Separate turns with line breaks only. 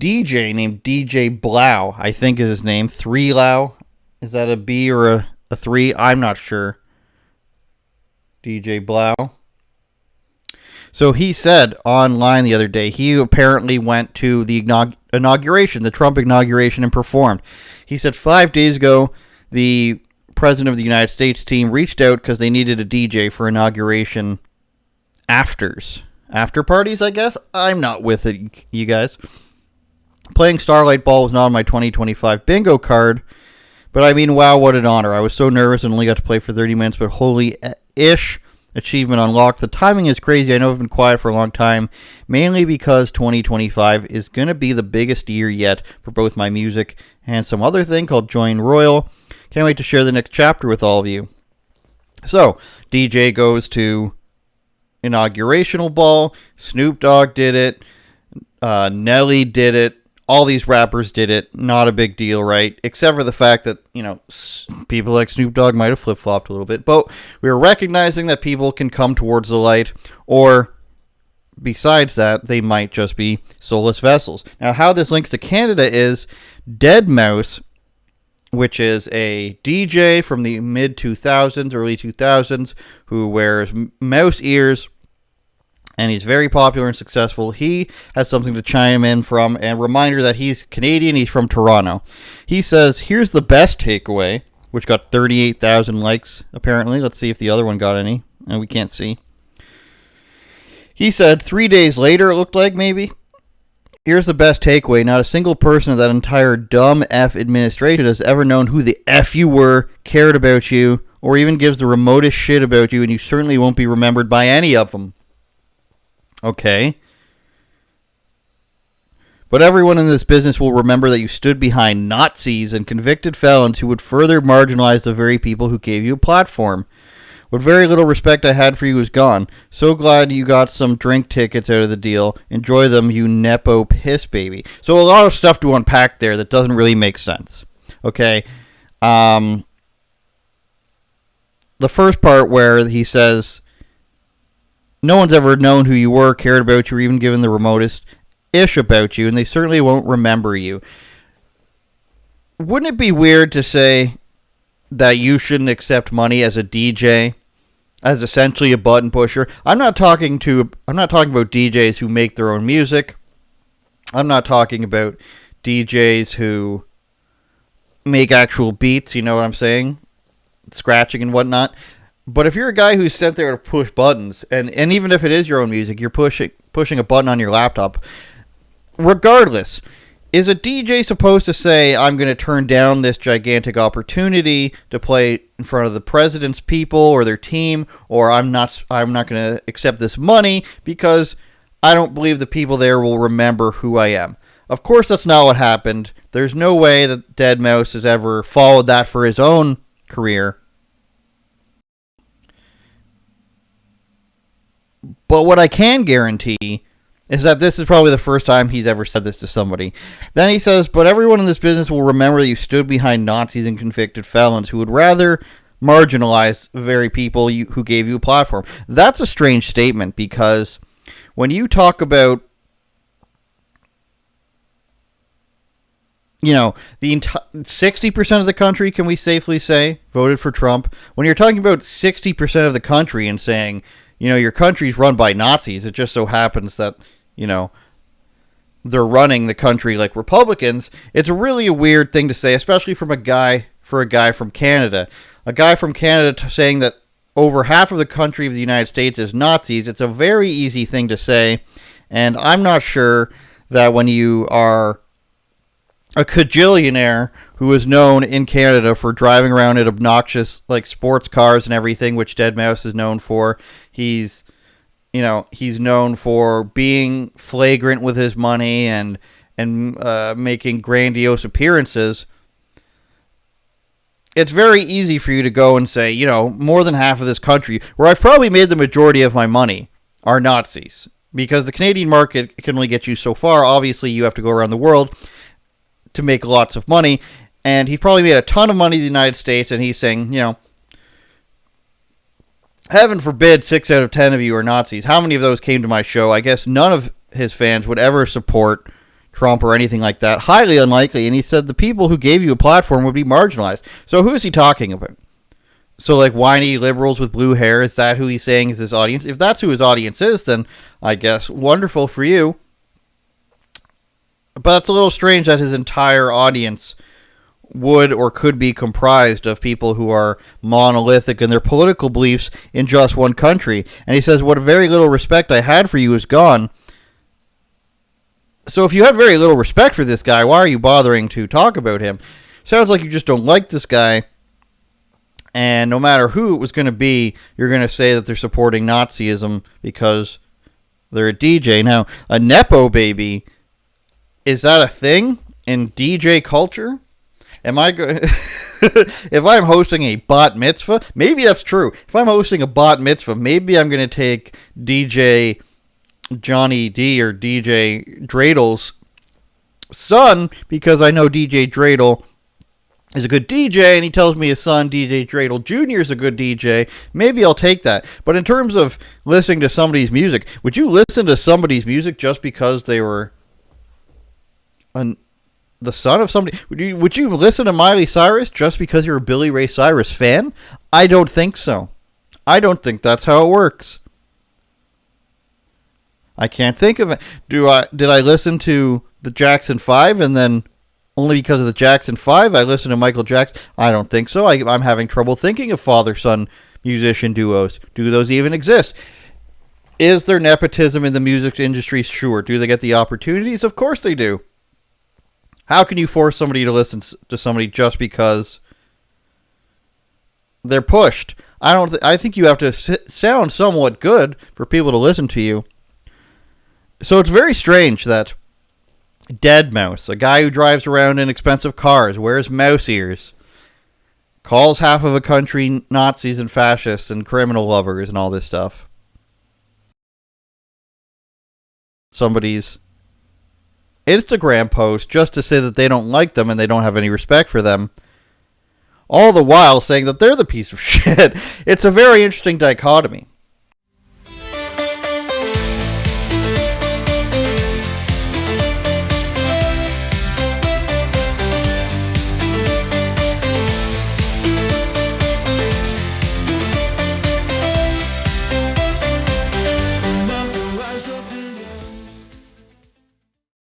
DJ named DJ Blau, I think is his name. 3Lau. Is that a B or a 3? I'm not sure. DJ Blau. So he said online the other day, he apparently went to the inauguration, the Trump inauguration, and performed. He said 5 days ago, the President of the United States team reached out because they needed a DJ for inauguration afters. After parties, I guess? I'm not with it, you guys. Playing Starlight Ball was not on my 2025 bingo card, but I mean, wow, what an honor. I was so nervous and only got to play for 30 minutes, but holy-ish, achievement unlocked. The timing is crazy. I know I've been quiet for a long time, mainly because 2025 is going to be the biggest year yet for both my music and some other thing called Join Royal. Can't wait to share the next chapter with all of you. So, DJ goes to inaugurational ball. Snoop Dogg did it. Nelly did it. All these rappers did it. Not a big deal, right? Except for the fact that, people like Snoop Dogg might have flip-flopped a little bit. But we're recognizing that people can come towards the light, or besides that, they might just be soulless vessels. Now, how this links to Canada is DeadMaus, which is a DJ from the mid-2000s, early 2000s, who wears mouse ears, and he's very popular and successful. He has something to chime in from, and reminder that he's Canadian, he's from Toronto. He says, here's the best takeaway, which got 38,000 likes, apparently. Let's see if the other one got any, and we can't see. He said, 3 days later, it looked like, maybe. Here's the best takeaway. Not a single person of that entire dumb F administration has ever known who the F you were, cared about you, or even gives the remotest shit about you, and you certainly won't be remembered by any of them. Okay. But everyone in this business will remember that you stood behind Nazis and convicted felons who would further marginalize the very people who gave you a platform. What very little respect I had for you is gone. So glad you got some drink tickets out of the deal. Enjoy them, you nepo piss baby. So a lot of stuff to unpack there that doesn't really make sense. Okay. The first part where he says, no one's ever known who you were, cared about you, or even given the remotest ish about you, and they certainly won't remember you. Wouldn't it be weird to say that you shouldn't accept money as a DJ, as essentially a button pusher? I'm not talking about DJs who make their own music. I'm not talking about DJs who make actual beats, you know what I'm saying? Scratching and whatnot. But if you're a guy who's sent there to push buttons, and even if it is your own music, you're pushing a button on your laptop, regardless, is a DJ supposed to say, I'm going to turn down this gigantic opportunity to play in front of the president's people or their team, or I'm not going to accept this money because I don't believe the people there will remember who I am? Of course, that's not what happened. There's no way that DeadMaus has ever followed that for his own career. But what I can guarantee is that this is probably the first time he's ever said this to somebody. Then he says, but everyone in this business will remember that you stood behind Nazis and convicted felons who would rather marginalize the very people who gave you a platform. That's a strange statement, because when you talk about, the 60% of the country, can we safely say, voted for Trump? When you're talking about 60% of the country and saying, your country's run by Nazis, it just so happens that, they're running the country like Republicans, it's really a weird thing to say, especially for a guy from Canada. A guy from Canada saying that over half of the country of the United States is Nazis. It's a very easy thing to say, and I'm not sure that when you are a cajillionaire who is known in Canada for driving around in obnoxious, sports cars and everything, which DeadMaus is known for. He's known for being flagrant with his money and making grandiose appearances. It's very easy for you to go and say, more than half of this country, where I've probably made the majority of my money, are Nazis. Because the Canadian market can only get you so far. Obviously, you have to go around the world to make lots of money, and he's probably made a ton of money in the United States, and he's saying, heaven forbid 6 out of 10 of you are Nazis. How many of those came to my show? I guess none of his fans would ever support Trump or anything like that. Highly unlikely. And he said the people who gave you a platform would be marginalized. So who is he talking about? So like whiny liberals with blue hair, is that who he's saying is his audience? If that's who his audience is, then I guess wonderful for you. But it's a little strange that his entire audience would or could be comprised of people who are monolithic in their political beliefs in just one country. And he says, what very little respect I had for you is gone. So if you have very little respect for this guy, why are you bothering to talk about him? Sounds like you just don't like this guy. And no matter who it was going to be, you're going to say that they're supporting Nazism because they're a DJ. Now, a Nepo baby, is that a thing in DJ culture? Am I going? If I'm hosting a bat mitzvah, maybe that's true. If I'm hosting a bat mitzvah, maybe I'm going to take DJ Johnny D or DJ Dreidl's son, because I know DJ Dreidl is a good DJ, and he tells me his son, DJ Dreidl Jr., is a good DJ. Maybe I'll take that. But in terms of listening to somebody's music, would you listen to somebody's music just because they were the son of somebody? Would you listen to Miley Cyrus just because you're a Billy Ray Cyrus fan? I don't think so. I don't think that's how it works. I can't think of it. Did I listen to the Jackson 5 and then only because of the Jackson 5 I listen to Michael Jackson? I don't think so. I'm having trouble thinking of father-son musician duos. Do those even exist? Is there nepotism in the music industry? Sure. Do they get the opportunities? Of course they do. How can you force somebody to listen to somebody just because they're pushed? I think you have to sound somewhat good for people to listen to you. So it's very strange that DeadMaus, a guy who drives around in expensive cars, wears mouse ears, calls half of a country Nazis and fascists and criminal lovers and all this stuff, somebody's Instagram post just to say that they don't like them and they don't have any respect for them, all the while saying that they're the piece of shit. It's a very interesting dichotomy.